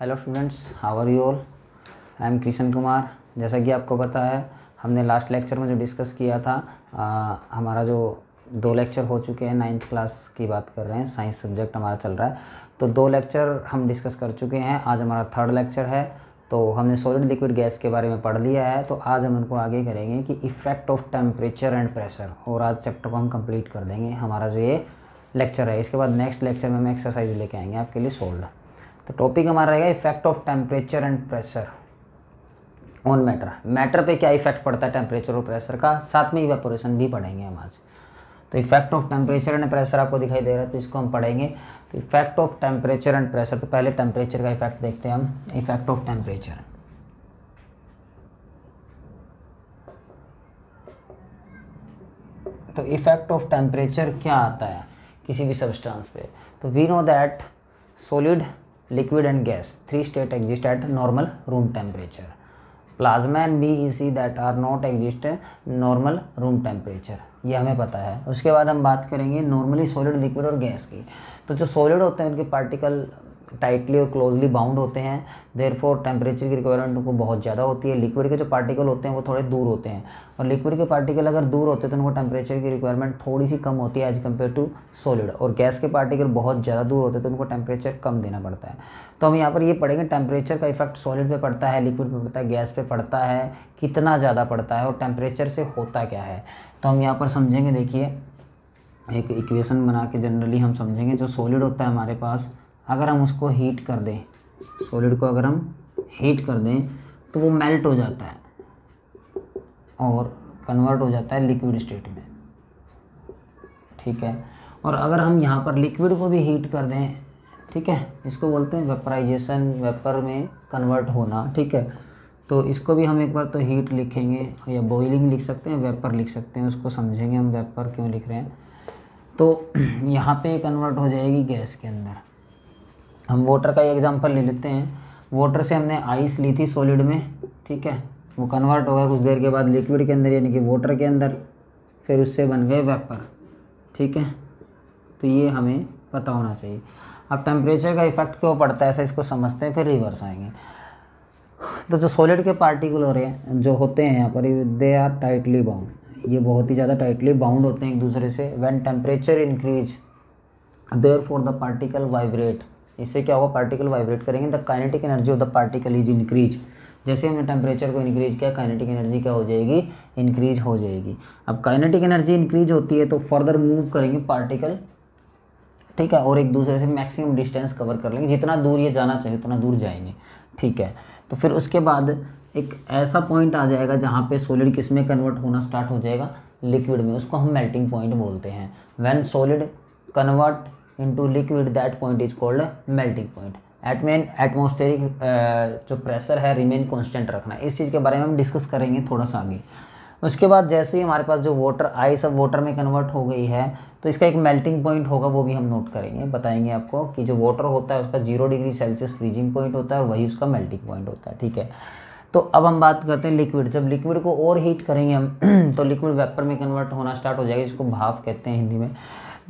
Hello students, how are you all. I am Kishan Kumar. जैसा कि आपको पता है, हमने लास्ट लेक्चर में जो डिस्कस किया था, हमारा जो 2 लेक्चर हो चुके हैं। 9th क्लास की बात कर रहे हैं, साइंस सब्जेक्ट हमारा चल रहा है। तो 2 लेक्चर हम डिस्कस कर चुके हैं। आज हमारा 3rd लेक्चर है। तो हमने सॉलिड लिक्विड गैस के बारे में पढ़ लिया है। तो आज हम उनको आगे करेंगे कि effect of temperature and pressure, और आज चैप्टर को हम कंप्लीट कर देंगे। हमारा जो ये लेक्चर है, इसके बाद नेक्स्ट लेक्चर में हम एक्सरसाइज लेके आएंगे आपके लिए सोल्ड। तो टॉपिक हमारा रहेगा effect of temperature and pressure on matter. Matter पे क्या इफेक्ट पड़ता है टेम्परेचर और प्रेशर का, साथ में इवेपोरेशन भी पढ़ेंगे हम आज। तो effect of temperature and pressure आपको दिखाई दे रहा है, तो इसको हम पढ़ेंगे। तो effect of temperature and pressure, तो पहले टेम्परेचर का इफेक्ट देखते हैं हम। इफेक्ट ऑफ टेम्परेचर, तो इफेक्ट ऑफ टेम्परेचर क्या आता है किसी भी सब्सटेंस पे। तो we know that solid, liquid and gas, 3 state exist at normal room temperature. Plasma and BEC that are not exist normal room temperature, ये हमें पता है। उसके बाद हम बात करेंगे नॉर्मली सॉलिड, लिक्विड और गैस की। तो जो सॉलिड होते हैं उनके पार्टिकल टाइटली और क्लोजली बाउंड होते हैं, देयरफॉर टेम्परेचर की रिक्वायरमेंट उनको बहुत ज़्यादा होती है। लिक्विड के जो पार्टिकल होते हैं वो थोड़े दूर होते हैं, और लिक्विड के पार्टिकल अगर दूर होते हैं तो उनको टेम्परेचर की रिक्वायरमेंट थोड़ी सी कम होती है एज कम्पेयर टू सॉलिड। और गैस के पार्टिकल बहुत ज़्यादा दूर होते हैं तो उनको टेम्परेचर कम देना पड़ता है। तो हम यहाँ पर ये पढ़ेंगे टेम्परेचर का इफेक्ट सॉलिड पे पड़ता है, लिक्विड पे पड़ता है, गैस पे पड़ता है, कितना ज़्यादा पड़ता है और टेम्परेचर से होता क्या है। तो हम यहाँ पर समझेंगे। देखिए, एक इक्वेशन बना के जनरली हम समझेंगे। जो सॉलिड होता है हमारे पास, अगर हम उसको हीट कर दें, सॉलिड को अगर हम हीट कर दें तो वो मेल्ट हो जाता है और कन्वर्ट हो जाता है लिक्विड स्टेट में, ठीक है। और अगर हम यहाँ पर लिक्विड को भी हीट कर दें, ठीक है, इसको बोलते हैं वेपराइजेशन, वेपर में कन्वर्ट होना, ठीक है। तो इसको भी हम एक बार तो हीट लिखेंगे या बॉइलिंग लिख सकते हैं, वेपर लिख सकते हैं, उसको समझेंगे हम वेपर क्यों लिख रहे हैं। तो यहाँ पे कन्वर्ट हो जाएगी गैस के अंदर। हम वाटर का एग्जांपल ले लेते हैं। वाटर से हमने आइस ली थी सॉलिड में, ठीक है, वो कन्वर्ट हो गया कुछ देर के बाद लिक्विड के अंदर, यानी कि वाटर के अंदर, फिर उससे बन गए वेपर, ठीक है। तो ये हमें पता होना चाहिए। अब टेम्परेचर का इफेक्ट क्यों पड़ता है, ऐसा इसको समझते हैं, फिर रिवर्स आएंगे। तो जो सॉलिड के पार्टिकल हो रहे हैं, जो होते हैं यहाँ पर, दे आर टाइटली बाउंड, ये बहुत ही ज़्यादा टाइटली बाउंड होते हैं एक दूसरे से। When temperature increase therefore the particle vibrate, इससे क्या होगा, पार्टिकल वाइब्रेट करेंगे। The kinetic energy of the particle is increase. जैसे हमने टेम्परेचर को इंक्रीज किया, काइनेटिक एनर्जी क्या हो जाएगी, इंक्रीज हो जाएगी। अब काइनेटिक एनर्जी इंक्रीज होती है तो फर्दर मूव करेंगे पार्टिकल, ठीक है, और एक दूसरे से मैक्सिमम डिस्टेंस कवर कर लेंगे। जितना दूर ये जाना चाहिए उतना दूर जाएंगे, ठीक है। तो फिर उसके बाद एक ऐसा पॉइंट आ जाएगा जहाँ पे सॉलिड किस में कन्वर्ट होना स्टार्ट हो जाएगा, लिक्विड में। उसको हम मेल्टिंग पॉइंट बोलते हैं। When solid convert into liquid, that point is called melting point. Atmospheric जो प्रेशर है रिमेन कांस्टेंट रखना, इस चीज़ के बारे में हम डिस्कस करेंगे थोड़ा सा आगे। उसके बाद जैसे ही हमारे पास जो वाटर आइस अब वाटर में कन्वर्ट हो गई है, तो इसका एक मेल्टिंग पॉइंट होगा, वो भी हम नोट करेंगे, बताएंगे आपको कि जो वाटर होता है उसका 0 डिग्री सेल्सियस फ्रीजिंग पॉइंट होता है और वही उसका मेल्टिंग पॉइंट होता है, ठीक है। तो अब हम बात करते हैं लिक्विड। जब लिक्विड को और हीट करेंगे हम तो लिक्विड वेपर में कन्वर्ट होना स्टार्ट हो जाएगा, जिसको भाप कहते हैं हिंदी में।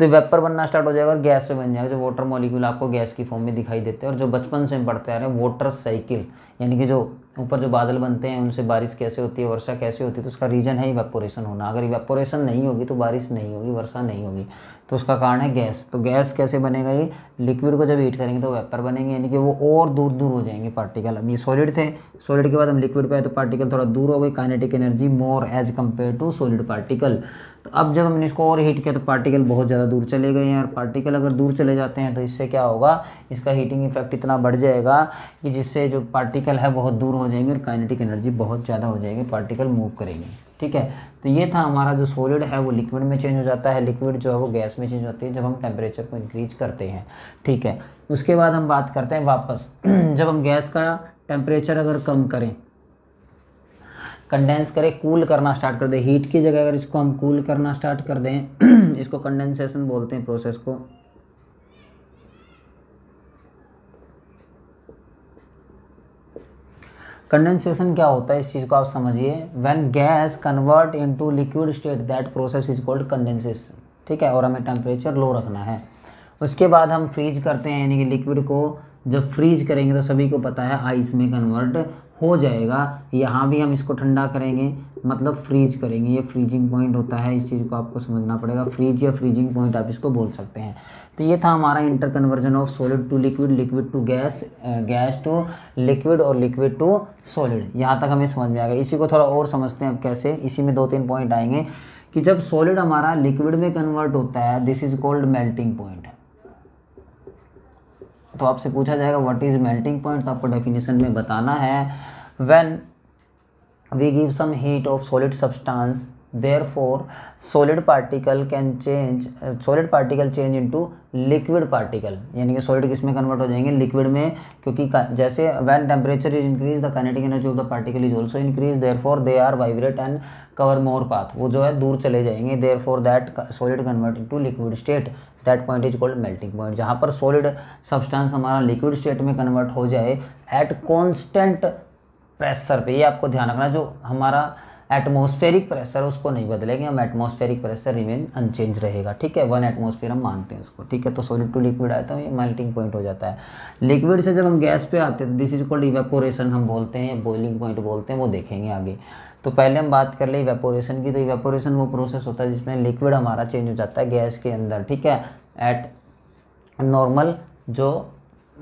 तो वेपर बनना स्टार्ट हो जाएगा और गैस में बन जाएगा। जो वाटर मॉलिक्यूल आपको गैस की फॉर्म में दिखाई देते हैं, और जो बचपन से हम पढ़ते आ रहे हैं वाटर साइकिल, यानी कि जो ऊपर जो बादल बनते हैं उनसे बारिश कैसे होती है, वर्षा कैसे होती है, तो उसका रीजन है इवेपोरेशन होना। अगर इवेपोरेशन नहीं होगी तो बारिश नहीं होगी, वर्षा नहीं होगी, तो उसका कारण है गैस। तो गैस कैसे बनेगा, ये लिक्विड को जब हीट करेंगे तो वेपर बनेंगे, यानी कि वो और दूर दूर हो जाएंगे पार्टिकल। अब ये सॉलिड थे, सॉलिड के बाद हम लिक्विड पे आए तो पार्टिकल थोड़ा दूर हो गए, kinetic energy more as compare to solid particle. तो अब जब हमने इसको और हीट किया तो पार्टिकल बहुत ज़्यादा दूर चले गए हैं, और पार्टिकल अगर दूर चले जाते हैं तो इससे क्या होगा, इसका हीटिंग इफेक्ट इतना बढ़ जाएगा कि जिससे जो पार्टिकल है बहुत दूर हो जाएंगे और काइनेटिक एनर्जी बहुत ज़्यादा हो जाएगी, पार्टिकल मूव करेंगे, ठीक है। तो ये था हमारा जो सॉलिड है वो लिक्विड में चेंज हो जाता है, लिक्विड जो है वो गैस में चेंज होती है जब हम टेम्परेचर को इंक्रीज करते हैं, ठीक है। उसके बाद हम बात करते हैं वापस जब हम गैस का टेम्परेचर अगर कम करें, कंडेंस करें, कूल करना स्टार्ट कर दें, हीट की जगह अगर इसको हम कूल करना स्टार्ट कर दें इसको कंडेंसेशन बोलते हैं प्रोसेस को। कंडेंसेशन क्या होता है, इस चीज़ को आप समझिए। When gas convert into liquid state, that process is called condensation, ठीक है। और हमें टेम्परेचर लो रखना है। उसके बाद हम फ्रीज करते हैं, यानी कि लिक्विड को जब फ्रीज करेंगे तो सभी को पता है आइस में कन्वर्ट हो जाएगा। यहाँ भी हम इसको ठंडा करेंगे मतलब फ्रीज करेंगे, ये फ्रीजिंग पॉइंट होता है, इस चीज़ को आपको समझना पड़ेगा। फ्रीज या फ्रीजिंग पॉइंट आप इसको बोल सकते हैं। तो ये था हमारा inter conversion of solid to liquid, liquid to gas, gas to liquid और लिक्विड टू सॉलिड। यहाँ तक हमें समझ में आ गया। इसी को थोड़ा और समझते हैं अब कैसे। इसी में 2-3 पॉइंट आएंगे कि जब सॉलिड हमारा लिक्विड में कन्वर्ट होता है, this is called melting point. तो आपसे पूछा जाएगा व्हाट इज मेल्टिंग पॉइंट, तो आपको डेफिनेशन में बताना है when we give some heat of solid substance therefore solid particle change into liquid particle, यानी कि सॉलिड किस में कन्वर्ट हो जाएंगे, लिक्विड में, क्योंकि जैसे when temperature is increased the kinetic energy of the particle is also increased therefore they are vibrate and cover more path, वो जो है दूर चले जाएंगे, therefore that solid convert into liquid state, that point is called melting point। जहाँ पर solid substance हमारा liquid state में कन्वर्ट हो जाए एट कॉन्स्टेंट प्रेशर पे, ये आपको ध्यान रखना, जो हमारा एटमॉस्फेरिक प्रेशर उसको नहीं बदलेंगे हम, एटमॉस्फेरिक प्रेशर रिमेन अनचेंज रहेगा, ठीक है, 1 एटमॉस्फेयर हम मानते हैं उसको, ठीक है। तो सॉलिड टू लिक्विड आया तो ये मेल्टिंग पॉइंट हो जाता है। लिक्विड से जब हम गैस पे आते हैं तो दिस इज कॉल्ड इवेपोरेशन हम बोलते हैं, बॉइलिंग पॉइंट बोलते हैं, वो देखेंगे आगे। तो पहले हम बात कर ले इवेपोरेशन की। तो इवेपोरेशन वो प्रोसेस होता है जिसमें लिक्विड हमारा चेंज हो जाता है गैस के अंदर, ठीक है, एट नॉर्मल जो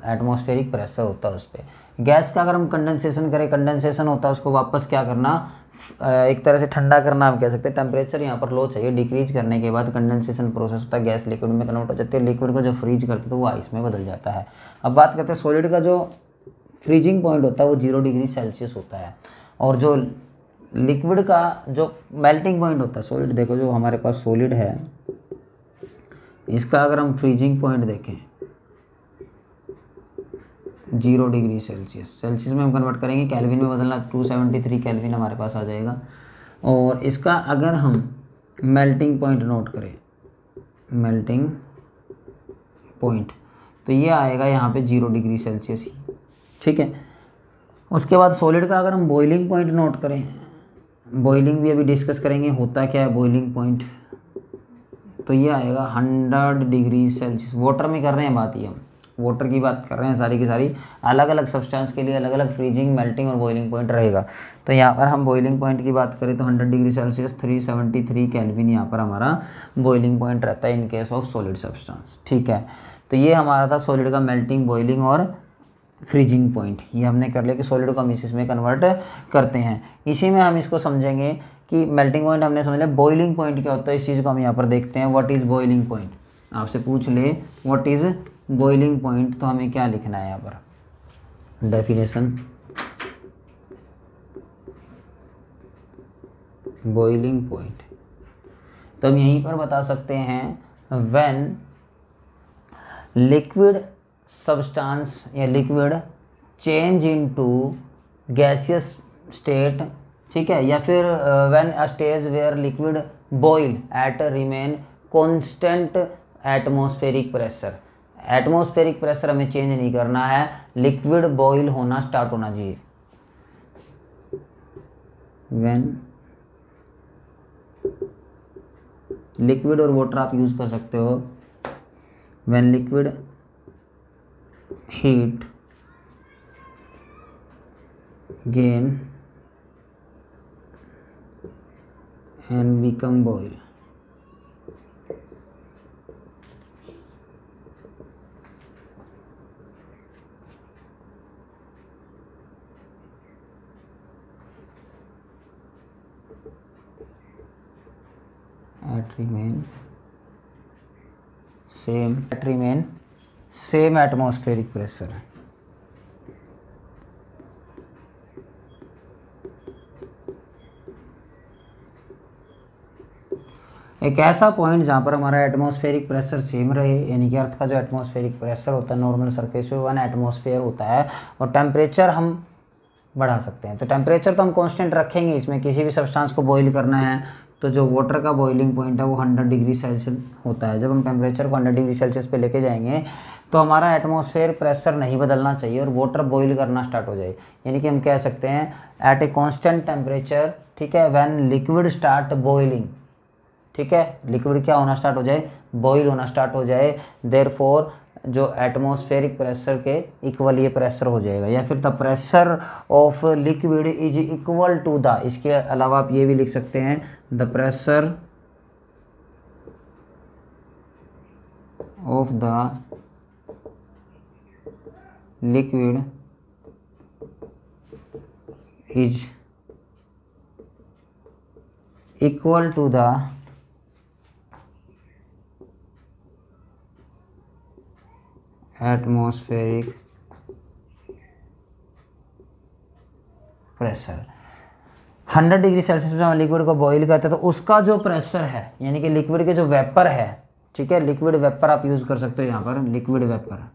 एटमॉस्फेरिक प्रेशर होता है उस पर। गैस का अगर हम कंडेंसेशन करें, कंडेंसेशन होता है उसको वापस क्या करना, एक तरह से ठंडा करना हम कह सकते हैं। टेम्परेचर यहाँ पर लो चाहिए, डिक्रीज करने के बाद कंडेंसेशन प्रोसेस होता है, गैस लिक्विड में कन्वर्ट हो जाती है। लिक्विड को जब फ्रीज करते हैं तो वो आइस में बदल जाता है। अब बात करते हैं सॉलिड का, जो फ्रीजिंग पॉइंट होता है वो 0 डिग्री सेल्सियस होता है, और जो लिक्विड का जो मेल्टिंग पॉइंट होता है, सॉलिड देखो जो हमारे पास सॉलिड है इसका अगर हम फ्रीजिंग पॉइंट देखें 0 डिग्री सेल्सियस, सेल्सियस में हम कन्वर्ट करेंगे, केल्विन में बदलना, 273 केल्विन हमारे पास आ जाएगा। और इसका अगर हम मेल्टिंग पॉइंट नोट करें, मेल्टिंग पॉइंट, तो ये आएगा यहाँ पे 0 डिग्री सेल्सियस ही, ठीक है। उसके बाद सॉलिड का अगर हम बॉइलिंग पॉइंट नोट करें, बॉइलिंग भी अभी डिस्कस करेंगे होता क्या है बॉइलिंग पॉइंट, तो ये आएगा 100 डिग्री सेल्सियस। वाटर में कर रहे हैं बात, ये हम वाटर की बात कर रहे हैं, सारी की सारी अलग अलग सब्सटेंस के लिए अलग अलग फ्रीजिंग, मेल्टिंग और बॉइलिंग पॉइंट रहेगा। तो यहाँ पर हम बॉइलिंग पॉइंट की बात करें तो 100 डिग्री सेल्सियस 373 केल्विन यहाँ पर हमारा बॉइलिंग पॉइंट रहता है in case of solid substance, ठीक है। तो ये हमारा था सॉलिड का मेल्टिंग, बॉइलिंग और फ्रीजिंग पॉइंट। ये हमने कर लिया कि सॉलिड को हम इसमें कन्वर्ट करते हैं। इसी में हम इसको समझेंगे कि मेल्टिंग पॉइंट हमने समझ लिया, बॉइलिंग पॉइंट क्या होता है इस चीज़ को हम यहाँ पर देखते हैं। व्हाट इज़ बॉइलिंग पॉइंट, आपसे पूछ ले व्हाट इज़ बॉइलिंग पॉइंट, तो हमें क्या लिखना है यहाँ पर, डेफिनेशन बॉइलिंग पॉइंट। तो हम यहीं पर बता सकते हैं व्हेन लिक्विड सब्सटेंस या liquid change into gaseous state, ठीक है, या फिर when a stage where liquid boil at remain constant atmospheric pressure. Atmospheric pressure हमें चेंज नहीं करना है, लिक्विड बॉइल होना स्टार्ट होना चाहिए। व्हेन लिक्विड और वाटर आप यूज कर सकते हो, when liquid heat gain and become boil, remain same atmospheric pressure। एक ऐसा पॉइंट जहाँ पर हमारा एटमॉस्फेरिक प्रेशर सेम रहे, यानी कि अर्थ का जो एटमॉस्फेरिक प्रेशर होता है नॉर्मल सरफेस पे 1 एटमॉस्फेयर होता है, और टेम्परेचर हम बढ़ा सकते हैं। तो टेम्परेचर तो हम कांस्टेंट रखेंगे, इसमें किसी भी सब्सटेंस को बॉईल करना है तो जो वाटर का बॉइलिंग पॉइंट है वो 100 डिग्री सेल्सियस होता है। जब हम टेम्परेचर को 100 डिग्री सेल्सियस पे लेके जाएंगे तो हमारा एटमॉस्फेयर प्रेशर नहीं बदलना चाहिए और वाटर बॉईल करना स्टार्ट हो जाए, यानी कि हम कह सकते हैं एट ए कांस्टेंट टेम्परेचर, ठीक है, व्हेन लिक्विड स्टार्ट बॉइलिंग, ठीक है, लिक्विड क्या होना स्टार्ट हो जाए, बॉईल होना स्टार्ट हो जाए, देयरफॉर जो एटमॉस्फेरिक प्रेशर के इक्वल ये प्रेशर हो जाएगा, या फिर the pressure of liquid is equal to the, इसके अलावा आप ये भी लिख सकते हैं the pressure of the liquid is equal to the atmospheric pressure. 100 degree Celsius में हम लिक्विड को बॉईल करते हैं तो उसका जो प्रेशर है, यानी कि लिक्विड के जो वेपर है, ठीक है, लिक्विड वेपर आप यूज़ कर सकते हो यहाँ पर, लिक्विड वेपर।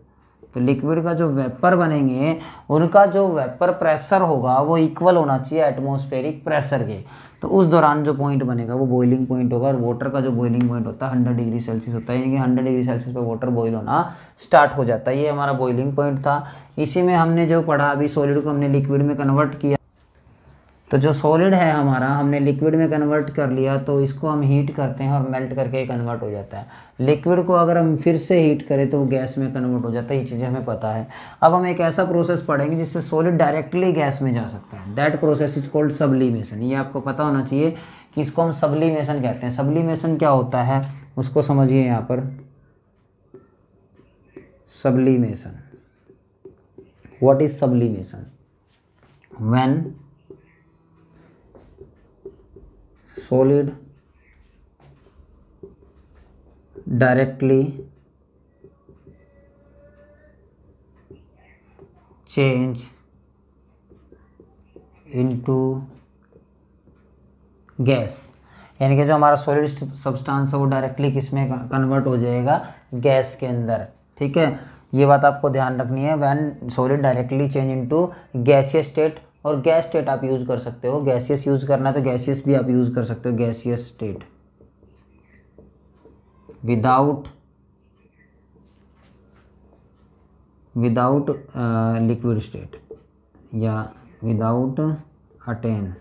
तो लिक्विड का जो वेपर बनेंगे उनका जो वेपर प्रेशर होगा वो इक्वल होना चाहिए एटमॉस्फेरिक प्रेशर के। तो उस दौरान जो पॉइंट बनेगा वो बॉइलिंग पॉइंट होगा, और वाटर का जो बॉइलिंग पॉइंट होता है 100 डिग्री सेल्सियस होता है, यानी कि 100 डिग्री सेल्सियस पे वाटर बॉईल होना स्टार्ट हो जाता है। ये हमारा बॉइलिंग पॉइंट था। इसी में हमने जो पढ़ा अभी, सॉलिड को हमने लिक्विड में कन्वर्ट किया। तो जो सॉलिड है हमारा हमने लिक्विड में कन्वर्ट कर लिया, तो इसको हम हीट करते हैं और मेल्ट करके कन्वर्ट हो जाता है। लिक्विड को अगर हम फिर से हीट करें तो वो गैस में कन्वर्ट हो जाता है। ये चीज़ें हमें पता है। अब हम एक ऐसा प्रोसेस पढ़ेंगे जिससे सॉलिड डायरेक्टली गैस में जा सकता है। That process is called sublimation. ये आपको पता होना चाहिए कि इसको हम सब्लिमेशन कहते हैं। सब्लिमेशन क्या होता है उसको समझिए यहाँ पर। Sublimation, what is sublimation? When solid directly change into gas, यानी कि जो हमारा सॉलिड सब्सटेंस है वो डायरेक्टली किस में कन्वर्ट हो जाएगा? गैस के अंदर। ठीक है, ये बात आपको ध्यान रखनी है। When solid directly change into gaseous state, और गैस स्टेट आप यूज़ कर सकते हो। गैसियस यूज़ करना है तो गैसियस भी आप यूज़ कर सकते हो। Gaseous state without liquid state या विदाउट अटेन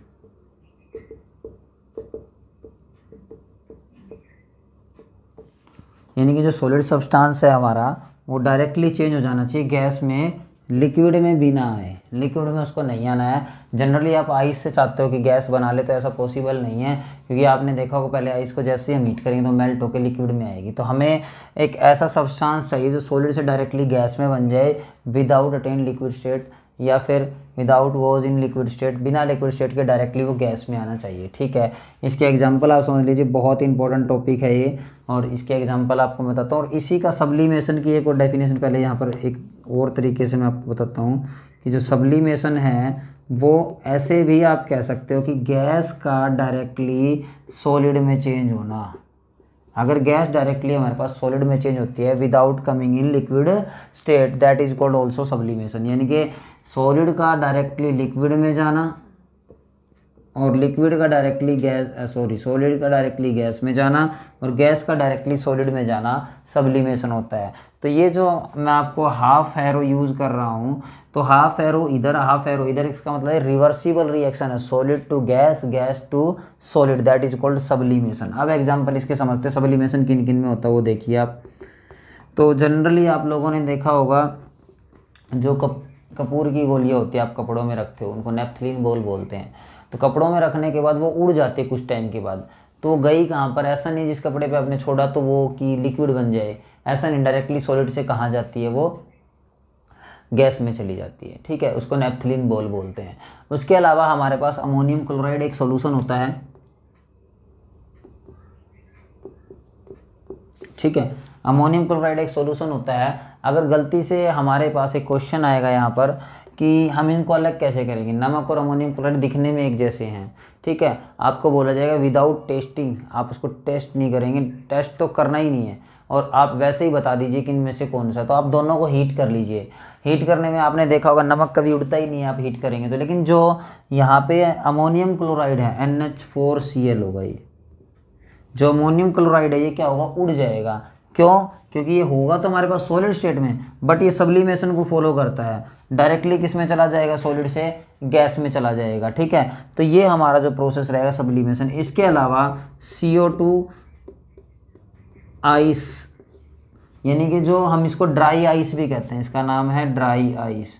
यानी कि जो सॉलिड सब्सटेंस है हमारा वो डायरेक्टली चेंज हो जाना चाहिए गैस में, लिक्विड में भी ना आए। लिक्विड में उसको नहीं आना है। जनरली आप आइस से चाहते हो कि गैस बना ले, तो ऐसा पॉसिबल नहीं है, क्योंकि आपने देखा होगा पहले आइस को जैसे ही हम हीट करेंगे तो मेल्ट होकर लिक्विड में आएगी। तो हमें एक ऐसा सब्सटेंस चाहिए जो सॉलिड से डायरेक्टली गैस में बन जाए विदाउट अटेन लिक्विड स्टेट, या फिर without was in liquid state, बिना लिक्विड स्टेट के डायरेक्टली वो गैस में आना चाहिए। ठीक है, इसके एग्जांपल आप समझ लीजिए, बहुत इंपॉर्टेंट टॉपिक है ये, और इसके एग्जांपल आपको मैं बताता हूँ। और इसी का सब्लिमेशन की एक और डेफिनेशन पहले यहाँ पर एक और तरीके से मैं आपको बताता हूँ कि जो सब्लिमेशन है वो ऐसे भी आप कह सकते हो कि गैस का डायरेक्टली सॉलिड में चेंज होना। अगर गैस डायरेक्टली हमारे पास सॉलिड में चेंज होती है without coming in liquid state, that is called also sublimation. यानी कि सॉलिड का डायरेक्टली लिक्विड में जाना और लिक्विड का डायरेक्टली सॉलिड का डायरेक्टली गैस में जाना और गैस का डायरेक्टली सॉलिड में जाना सब्लिमेशन होता है। तो ये जो मैं आपको हाफ एरो यूज़ कर रहा हूँ, तो हाफ एरो इधर हाफ एरो इधर, इसका मतलब है रिवर्सिबल रिएक्शन है, solid to gas, gas to solid, that is called sublimation. अब एग्जांपल इसके समझते हैं सब्लिमेशन किन किन में होता है वो देखिए आप। तो जनरली आप लोगों ने देखा होगा जो कपूर की गोलियाँ होती है आप कपड़ों में रखते हो, उनको नेपथलीन बॉल बोलते हैं। तो कपड़ों में रखने के बाद वो उड़ जाते हैं कुछ टाइम के बाद, तो वो गई कहाँ पर? ऐसा नहीं जिस कपड़े पे आपने छोड़ा तो वो कि लिक्विड बन जाए, ऐसा नहीं, डायरेक्टली सॉलिड से कहाँ जाती है? वो गैस में चली जाती है। ठीक है, उसको नेपथलीन बॉल बोलते हैं। उसके अलावा हमारे पास अमोनियम क्लोराइड एक सॉल्यूशन होता है। ठीक है, अमोनियम क्लोराइड एक सॉल्यूशन होता है। अगर गलती से हमारे पास एक क्वेश्चन आएगा यहाँ पर कि हम इनको अलग कैसे करेंगे, नमक और अमोनियम क्लोराइड दिखने में एक जैसे हैं, ठीक है, आपको बोला जाएगा विदाउट टेस्टिंग, आप उसको टेस्ट नहीं करेंगे, टेस्ट तो करना ही नहीं है, और आप वैसे ही बता दीजिए कि इनमें से कौन सा। तो आप दोनों को हीट कर लीजिए। हीट करने में आपने देखा होगा नमक कभी उड़ता ही नहीं है आप हीट करेंगे तो, लेकिन जो यहाँ पे अमोनियम क्लोराइड है NH4Cl होगा, ये जो अमोनियम क्लोराइड है ये क्या होगा? उड़ जाएगा। क्यों? क्योंकि ये होगा तो हमारे पास सॉलिड स्टेट में, बट ये सब्लिमेशन को फॉलो करता है, डायरेक्टली किस में चला जाएगा? सॉलिड से गैस में चला जाएगा। ठीक है, तो ये हमारा जो प्रोसेस रहेगा सब्लिमेशन। इसके अलावा CO2 आइस यानी कि जो हम इसको ड्राई आइस भी कहते हैं, इसका नाम है ड्राई आइस,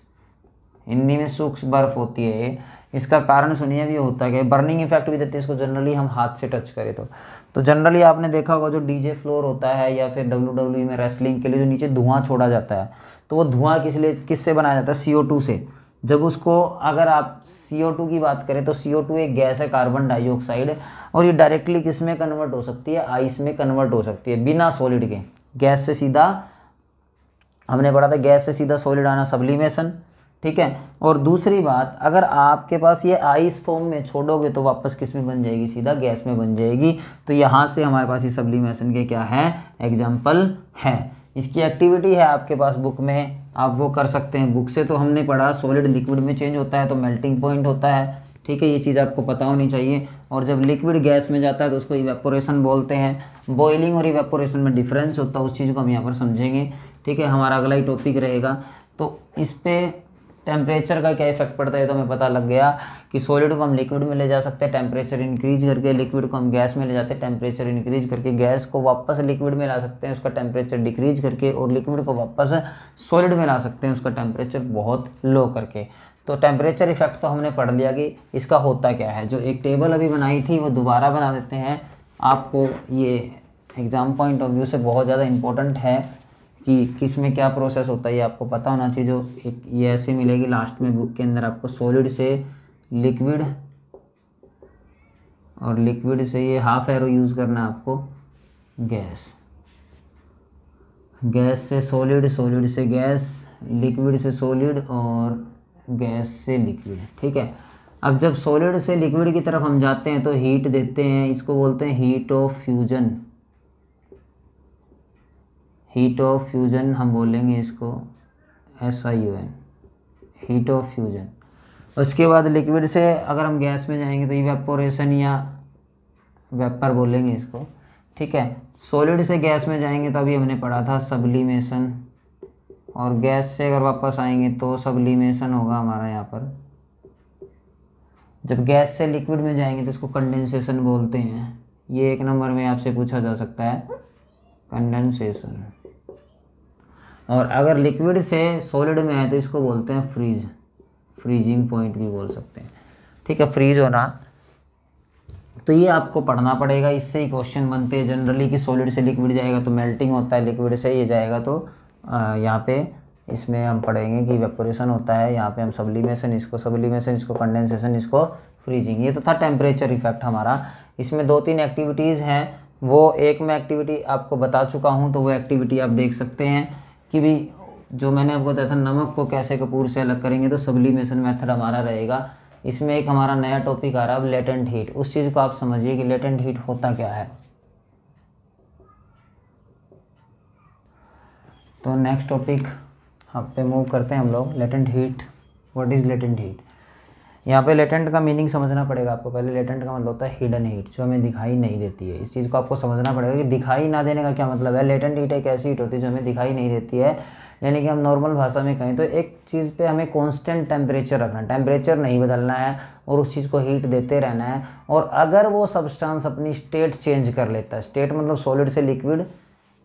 हिंदी में सूक्ष्म बर्फ होती है ये। इसका कारण सुनिए भी होता है कि बर्निंग इफेक्ट भी देती है इसको, जनरली हम हाथ से टच करें तो जनरली आपने देखा होगा जो डीजे फ्लोर होता है या फिर WWE में रेसलिंग के लिए जो नीचे धुआं छोड़ा जाता है, तो वो धुआं किससे बनाया जाता है, CO2 से। जब उसको अगर आप CO2 की बात करें तो CO2 एक गैस है, कार्बन डाइऑक्साइड, और ये डायरेक्टली किस में कन्वर्ट हो सकती है, आइस में कन्वर्ट हो सकती है बिना सॉलिड के। गैस से सीधा, हमने पढ़ा था गैस से सीधा सॉलिड आना सब्लिमेशन, ठीक है। और दूसरी बात, अगर आपके पास ये आइस फॉर्म में छोड़ोगे तो वापस किस में बन जाएगी, सीधा गैस में बन जाएगी। तो यहाँ से हमारे पास ये सब्लिमेशन के क्या है, एग्जाम्पल है। इसकी एक्टिविटी है आपके पास बुक में, आप वो कर सकते हैं। बुक से तो हमने पढ़ा सॉलिड लिक्विड में चेंज होता है तो मेल्टिंग पॉइंट होता है, ठीक है, ये चीज़ आपको पता होनी चाहिए। और जब लिक्विड गैस में जाता है तो उसको इवेपोरेशन बोलते हैं। बॉइलिंग और इवेपोरेशन में डिफरेंस होता है, उस चीज़ को हम यहाँ पर समझेंगे, ठीक है। हमारा अगला ही टॉपिक रहेगा। तो इस पर टेम्परेचर का क्या इफेक्ट पड़ता है तो हमें पता लग गया कि सॉलिड को हम लिक्विड में ले जा सकते हैं टेम्परेचर इंक्रीज करके, लिक्विड को हम गैस में ले जाते हैं टेम्परेचर इंक्रीज करके, गैस को वापस लिक्विड में ला सकते हैं उसका टेम्परेचर डिक्रीज करके, और लिक्विड को वापस सॉलिड में ला सकते हैं उसका टेम्परेचर बहुत लो करके। तो टेम्परेचर इफेक्ट तो हमने पढ़ लिया कि इसका होता क्या है। जो एक टेबल अभी बनाई थी वो दोबारा बना देते हैं, आपको ये एग्ज़ाम पॉइंट ऑफ व्यू से बहुत ज़्यादा इंपॉर्टेंट है कि किस में क्या प्रोसेस होता है, ये आपको पता होना चाहिए। जो एक ये ऐसे मिलेगी लास्ट में बुक के अंदर आपको, सॉलिड से लिक्विड और लिक्विड से ये हाफ एरो यूज़ करना है आपको, गैस, गैस से सॉलिड, सॉलिड से गैस, लिक्विड से सॉलिड और गैस से लिक्विड, ठीक है। अब जब सॉलिड से लिक्विड की तरफ हम जाते हैं तो हीट देते हैं, इसको बोलते हैं heat of fusion. Heat of fusion हम बोलेंगे इसको SIUN, हीट ऑफ फ्यूजन। उसके बाद लिक्विड से अगर हम गैस में जाएंगे तो इवेपोरेशन या वेपर बोलेंगे इसको, ठीक है। सॉलिड से गैस में जाएंगे तो अभी हमने पढ़ा था सब्लिमेशन, और गैस से अगर वापस आएंगे तो सब्लिमेशन होगा हमारा यहाँ पर। जब गैस से लिक्विड में जाएंगे तो इसको कंडेंसेशन बोलते हैं। ये 1 नंबर में आपसे पूछा जा सकता है, कंडेंसेशन। और अगर लिक्विड से सॉलिड में है तो इसको बोलते हैं फ्रीज, फ्रीजिंग पॉइंट भी बोल सकते हैं, ठीक है, फ्रीज होना। तो ये आपको पढ़ना पड़ेगा, इससे ही क्वेश्चन बनते हैं जनरली कि सॉलिड से लिक्विड जाएगा तो मेल्टिंग होता है, लिक्विड से ये जाएगा तो यहाँ पे इसमें हम पढ़ेंगे कि इवेपोरेशन होता है, यहाँ पे हम सब्लिमेशन, इसको कंडेंसेशन, इसको फ्रीजिंग। ये तो था टेम्परेचर इफेक्ट हमारा। इसमें 2-3 एक्टिविटीज़ हैं, वो एक मैं एक्टिविटी आपको बता चुका हूँ, तो वो एक्टिविटी आप देख सकते हैं कि भी जो मैंने आपको बताया था नमक को कैसे कपूर से अलग करेंगे, तो सब्लिमेशन मेथड हमारा रहेगा। इसमें एक हमारा नया टॉपिक आ रहा है अब, लेटेंट हीट। उस चीज़ को आप समझिए कि लेटेंट हीट होता क्या है। तो नेक्स्ट टॉपिक हम पे मूव करते हैं हम लोग, latent heat. What is latent heat? यहाँ पे लेटेंट का मीनिंग समझना पड़ेगा आपको पहले। लेटेंट का मतलब होता है हिडन हीट, जो हमें दिखाई नहीं देती है। इस चीज़ को आपको समझना पड़ेगा कि दिखाई ना देने का क्या मतलब है। लेटेंट हीट एक ऐसी हीट होती है जो हमें दिखाई नहीं देती है, यानी कि हम नॉर्मल भाषा में कहें तो एक चीज़ पे हमें कांस्टेंट टेम्परेचर रखना है, टेम्परेचर नहीं बदलना है और उस चीज़ को हीट देते रहना है। और अगर वो सब्सटेंस अपनी स्टेट चेंज कर लेता है, स्टेट मतलब सॉलिड से लिक्विड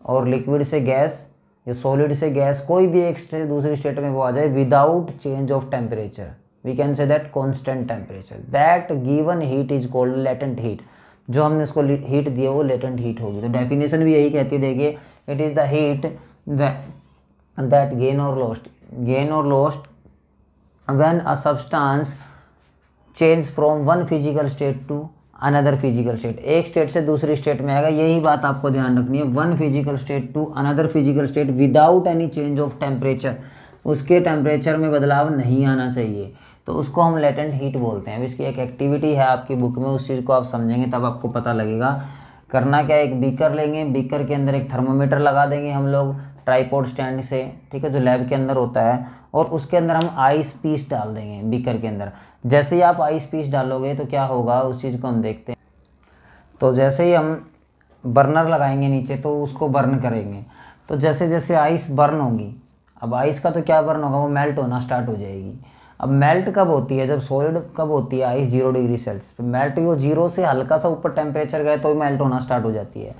और लिक्विड से गैस या सॉलिड से गैस, कोई भी एक स्टेट दूसरी स्टेट में वो आ जाए without change of temperature, we can say that constant temperature, that given heat is called latent heat. जो हमने उसको हीट दी है वो लेटेंट हीट होगी। तो डेफिनेशन भी यही कहती है, देखिए, it is the heat that gain और lost when a substance change from one physical state to another physical state. एक स्टेट से दूसरी स्टेट में आएगा, यही बात आपको ध्यान रखनी है। One physical state to another physical state without any change of temperature, उसके टेम्परेचर में बदलाव नहीं आना चाहिए, तो उसको हम लेटेंट हीट बोलते हैं। अब इसकी एक एक्टिविटी है आपकी बुक में, उस चीज़ को आप समझेंगे तब आपको पता लगेगा। करना क्या, एक बीकर लेंगे, बीकर के अंदर एक थर्मोमीटर लगा देंगे हम लोग ट्राईपोड स्टैंड से, ठीक है, जो लैब के अंदर होता है, और उसके अंदर हम आइस पीस डाल देंगे बीकर के अंदर। जैसे ही आप आइस पीस डालोगे तो क्या होगा, उस चीज़ को हम देखते हैं। तो जैसे ही हम बर्नर लगाएंगे नीचे तो उसको बर्न करेंगे, तो जैसे जैसे आइस बर्न होगी, अब आइस का तो क्या बर्न होगा, वो मेल्ट होना स्टार्ट हो जाएगी। अब मेल्ट कब होती है, जब सॉलिड कब होती है, आइस 0 डिग्री सेल्सियस पे मेल्ट, वो 0 से हल्का सा ऊपर टेम्परेचर गए तो मेल्ट होना स्टार्ट हो जाती है।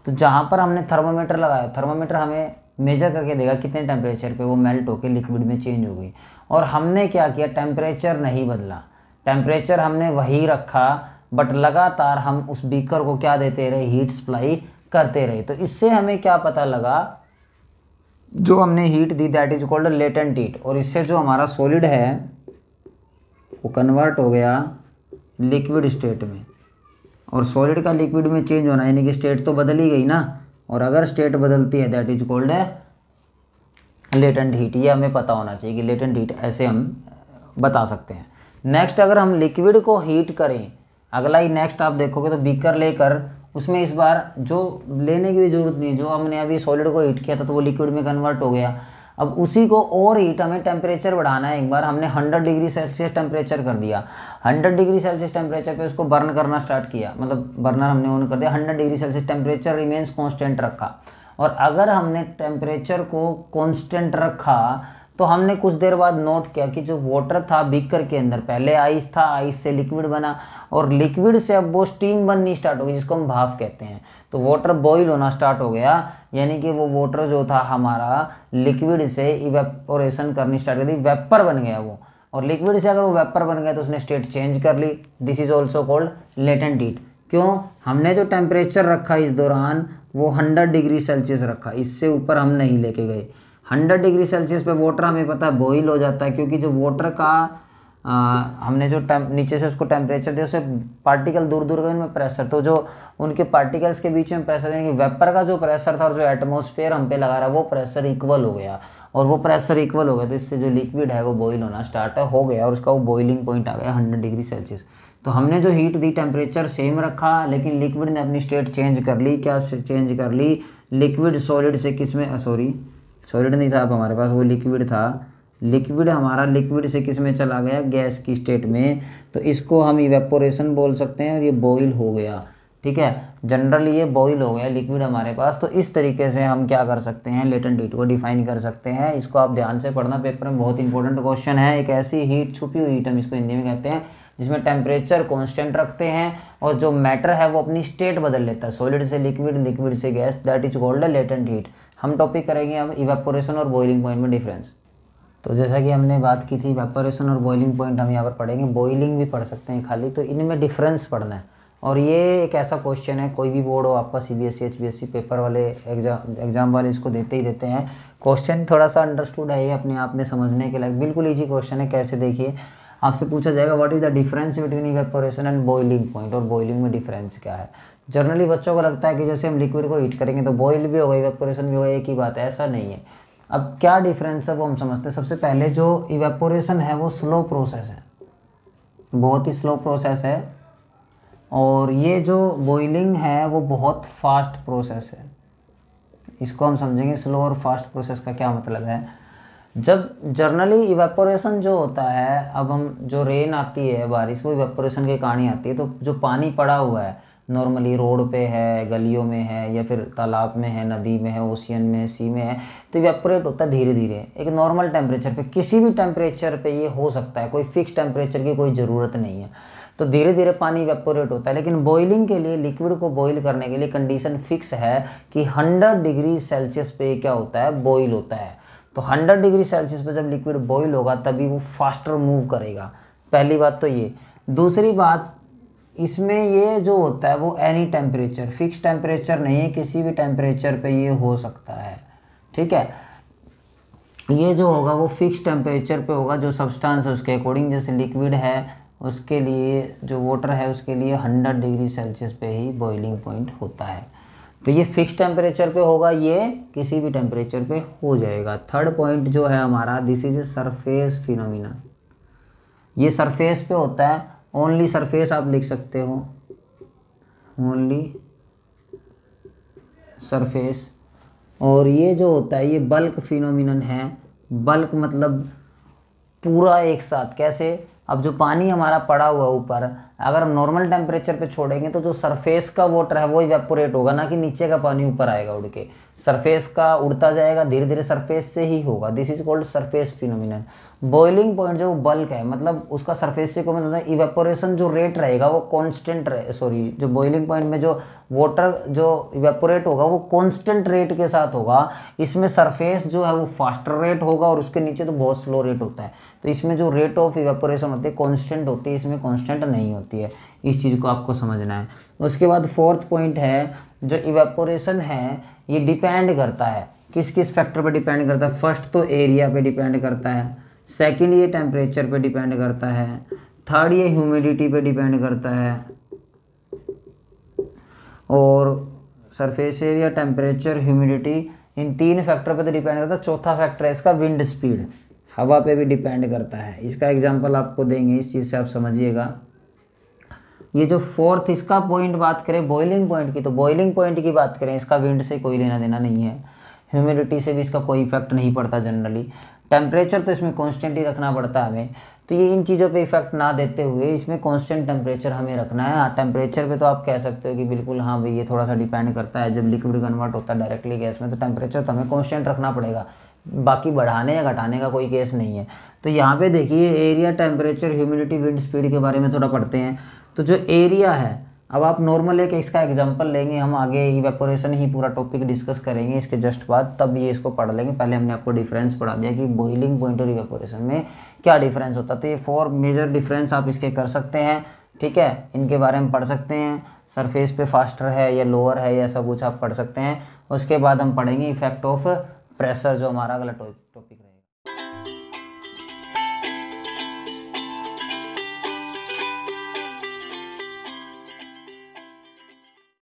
तो जहाँ पर हमने थर्मोमीटर लगाया, थर्मोमीटर हमें मेजर करके देगा कितने टेम्परेचर पे वो मेल्ट होकर लिक्विड में चेंज हो गई। और हमने क्या किया, टेम्परेचर नहीं बदला, टेम्परेचर हमने वही रखा, बट लगातार हम उस बीकर को क्या देते रहे, हीट सप्लाई करते रहे। तो इससे हमें क्या पता लगा, जो हमने heat the that is called latent heat, और इससे जो हमारा सॉलिड है वो कन्वर्ट हो गया लिक्विड स्टेट में। और सॉलिड का लिक्विड में चेंज होना यानी कि स्टेट तो बदल ही गई ना, और अगर स्टेट बदलती है दैट इज कॉल्ड है लेटेंट हीट। ये हमें पता होना चाहिए कि लेटेंट हीट ऐसे हम बता सकते हैं। नेक्स्ट, अगर हम लिक्विड को हीट करें, अगला ही नेक्स्ट आप देखोगे तो बीकर लेकर उसमें इस बार जो लेने की भी जरूरत नहीं, जो हमने अभी सॉलिड को हीट किया था तो वो लिक्विड में कन्वर्ट हो गया। अब उसी को और हीट हमें टेम्परेचर बढ़ाना है। एक बार हमने 100 डिग्री सेल्सियस टेम्परेचर कर दिया, 100 डिग्री सेल्सियस टेम्परेचर पे उसको बर्न करना स्टार्ट किया, मतलब बर्नर हमने ऑन कर दिया, 100 degree Celsius temperature remains constant रखा। और अगर हमने टेम्परेचर को कांस्टेंट रखा तो हमने कुछ देर बाद नोट किया कि जो वाटर था बीकर के अंदर, पहले आइस था, आइस से लिक्विड बना, और लिक्विड से अब वो स्टीम बननी स्टार्ट हो गई जिसको हम भाप कहते हैं। तो वाटर बॉईल होना स्टार्ट हो गया, यानी कि वो वाटर जो था हमारा लिक्विड से इवेपोरेशन करनी स्टार्ट कर दी, वेपर बन गया वो। और लिक्विड से अगर वो वेपर बन गया तो उसने स्टेट चेंज कर ली। This is also called latent heat. क्यों, हमने जो टेम्परेचर रखा इस दौरान वो 100 डिग्री सेल्सियस रखा, इससे ऊपर हम नहीं लेके गए। 100 डिग्री सेल्सियस पे वाटर हमें पता है बॉईल हो जाता है, क्योंकि जो वाटर का हमने जो नीचे से उसको टेम्परेचर दिया, उससे पार्टिकल दूर दूर गए, उनमें प्रेशर, तो जो उनके पार्टिकल्स के बीच में प्रेशर, यानी कि वेपर का जो प्रेशर था और जो एटमॉस्फेयर हम पे लगा रहा वो प्रेशर इक्वल हो गया। और वो प्रेशर इक्वल हो गया तो इससे जो लिक्विड है वो बॉईल होना स्टार्ट हो गया, और उसका वो बॉइलिंग पॉइंट आ गया 100 डिग्री सेल्सियस। तो हमने जो हीट दी टेम्परेचर सेम रखा, लेकिन लिक्विड ने अपनी स्टेट चेंज कर ली। क्या चेंज कर ली, लिक्विड सॉलिड से किस में, सॉलिड नहीं था अब हमारे पास, वो लिक्विड था, लिक्विड हमारा लिक्विड से किस में चला गया, गैस की स्टेट में। तो इसको हम इवेपोरेशन बोल सकते हैं, और ये बॉईल हो गया। ठीक है, जनरली ये बॉईल हो गया लिक्विड हमारे पास। तो इस तरीके से हम क्या कर सकते हैं, लेटेंट हीट को डिफाइन कर सकते हैं। इसको आप ध्यान से पढ़ना, पेपर में बहुत इंपॉर्टेंट क्वेश्चन है। एक ऐसी हीट, छुपी हुई हीट हम इसको हिंदी में कहते हैं, जिसमें टेम्परेचर कांस्टेंट रखते हैं और जो मैटर है वो अपनी स्टेट बदल लेता है, सॉलिड से लिक्विड, लिक्विड से gas, that is called latent heat. हम टॉपिक करेंगे अब इवेपोरेशन और बॉइलिंग पॉइंट में डिफरेंस। तो जैसा कि हमने बात की थी इवेपोरेशन और बॉइलिंग पॉइंट हम यहाँ पर पढ़ेंगे, बॉइलिंग भी पढ़ सकते हैं खाली, तो इनमें डिफरेंस पढ़ना है। और ये एक ऐसा क्वेश्चन है, कोई भी बोर्ड हो आपका, CBSE HBSE पेपर वाले एग्जाम वाले इसको देते ही देते हैं। क्वेश्चन थोड़ा सा अंडरस्टूड है, ये अपने आप में समझने के लायक बिल्कुल ईजी क्वेश्चन है। कैसे, देखिए, आपसे पूछा जाएगा what is the difference between evaporation and boiling point, और बॉइलिंग में डिफरेंस क्या है। जनरली बच्चों को लगता है कि जैसे हम लिक्विड को हीट करेंगे तो बॉइल भी होगा, इवेपोरेशन भी होगा, एक ही बात है, ऐसा नहीं है। अब क्या डिफरेंस है वो हम समझते हैं। सबसे पहले जो इवेपोरेशन है वो स्लो प्रोसेस है, बहुत ही स्लो प्रोसेस है, और ये जो बॉइलिंग है वो बहुत फास्ट प्रोसेस है। इसको हम समझेंगे स्लो और फास्ट प्रोसेस का क्या मतलब है। जब जनरली इवेपोरेशन जो होता है, अब हम जो रेन आती है, बारिश, वो इवेपोरेशन की कहानी आती है। तो जो पानी पड़ा हुआ है नॉर्मली रोड पे है, गलियों में है, या फिर तालाब में है, नदी में है, ओशियन में, सी में है, तो इवेपोरेट होता है धीरे धीरे एक नॉर्मल टेम्परेचर पे। किसी भी टेम्परेचर पे ये हो सकता है, कोई फिक्स टेम्परेचर की कोई ज़रूरत नहीं है। तो धीरे धीरे पानी इवेपोरेट होता है। लेकिन बॉइलिंग के लिए, लिक्विड को बॉईल करने के लिए कंडीशन फिक्स है कि 100 डिग्री सेल्सियस पे क्या होता है, बॉईल होता है। तो 100 डिग्री सेल्सियस पे जब लिक्विड बॉईल होगा तभी वो फास्टर मूव करेगा। पहली बात तो ये। दूसरी बात, इसमें ये जो होता है वो एनी टेम्परेचर, फिक्स टेम्परेचर नहीं है, किसी भी टेम्परेचर पे ये हो सकता है। ठीक है, ये जो होगा वो फिक्स टेम्परेचर पे होगा, जो सब्सटेंस है उसके अकॉर्डिंग। जैसे लिक्विड है उसके लिए, जो वाटर है उसके लिए 100 डिग्री सेल्सियस पे ही बॉइलिंग पॉइंट होता है। तो ये फिक्स टेम्परेचर पे होगा, ये किसी भी टेम्परेचर पे हो जाएगा। थर्ड पॉइंट जो है हमारा, this is a surface phenomena. ये सरफेस पे होता है, ओनली सरफेस आप लिख सकते हो, ओनली सरफेस। और ये जो होता है ये बल्क फिनोमिनन है। बल्क मतलब पूरा एक साथ। कैसे, अब जो पानी हमारा पड़ा हुआ ऊपर, अगर हम नॉर्मल टेम्परेचर पे छोड़ेंगे तो जो सरफेस का वाटर है वो इवेपोरेट होगा, ना कि नीचे का पानी ऊपर आएगा उड़ के। सरफेस का उड़ता जाएगा, धीरे धीरे सरफेस से ही होगा। This is called surface phenomenon. Boiling point जो बल्क है, मतलब उसका सरफेस से को मतलब इवेपोरेशन जो रेट रहेगा वो कांस्टेंट रहे, सॉरी, जो बॉइलिंग पॉइंट में जो वाटर जो इवेपोरेट होगा वो कांस्टेंट रेट के साथ होगा। इसमें सरफेस जो है वो फास्टर रेट होगा और उसके नीचे तो बहुत स्लो रेट होता है। तो इसमें जो रेट ऑफ इवेपोरेशन होती है कांस्टेंट होती है, इसमें कांस्टेंट नहीं होती है। इस चीज़ को आपको समझना है। उसके बाद फोर्थ पॉइंट है, जो इवेपोरेशन है ये डिपेंड करता है किस किस फैक्टर पर डिपेंड करता है। फर्स्ट तो एरिया पे डिपेंड करता है, सेकंड ये टेम्परेचर पे डिपेंड करता है, थर्ड ये ह्यूमिडिटी पे डिपेंड करता है, और सरफेस एरिया, टेम्परेचर, ह्यूमिडिटी, इन 3 फैक्टर पे तो डिपेंड करता है। चौथा फैक्टर है इसका विंड स्पीड, हवा पे भी डिपेंड करता है। इसका एग्जांपल आपको देंगे, इस चीज़ से आप समझिएगा। ये जो फोर्थ इसका पॉइंट बात करें बॉइलिंग पॉइंट की, तो बॉइलिंग पॉइंट की बात करें इसका विंड से कोई लेना देना नहीं है, ह्यूमिडिटी से भी इसका कोई इफेक्ट नहीं पड़ता जनरली। टेम्परेचर तो इसमें कांस्टेंट ही रखना पड़ता है हमें, तो ये इन चीज़ों पे इफेक्ट ना देते हुए इसमें कांस्टेंट टेम्परेचर हमें रखना है। हाँ, टेम्परेचर पे तो आप कह सकते हो कि बिल्कुल हाँ भाई ये थोड़ा सा डिपेंड करता है, जब लिक्विड कन्वर्ट होता है डायरेक्टली गैस में तो टेम्परेचर तो हमें कांस्टेंट रखना पड़ेगा, बाकी बढ़ाने या घटाने का कोई केस नहीं है। तो यहाँ पे देखिए area, temperature, humidity, wind speed के बारे में थोड़ा पढ़ते हैं। तो जो एरिया है, अब आप नॉर्मल एक इसका एग्जांपल लेंगे, हम आगे इवेपोरेशन ही पूरा टॉपिक डिस्कस करेंगे इसके जस्ट बाद, तब ये इसको पढ़ लेंगे। पहले हमने आपको डिफरेंस पढ़ा दिया कि बॉइलिंग पॉइंट और इवेपोरेशन में क्या डिफरेंस होता है। तो ये 4 मेजर डिफरेंस आप इसके कर सकते हैं, ठीक है, इनके बारे में पढ़ सकते हैं। सरफेस पे फास्टर है या लोअर है या सब कुछ आप पढ़ सकते हैं। उसके बाद हम पढ़ेंगे इफेक्ट ऑफ प्रेशर, जो हमारा अगला टॉपिक है।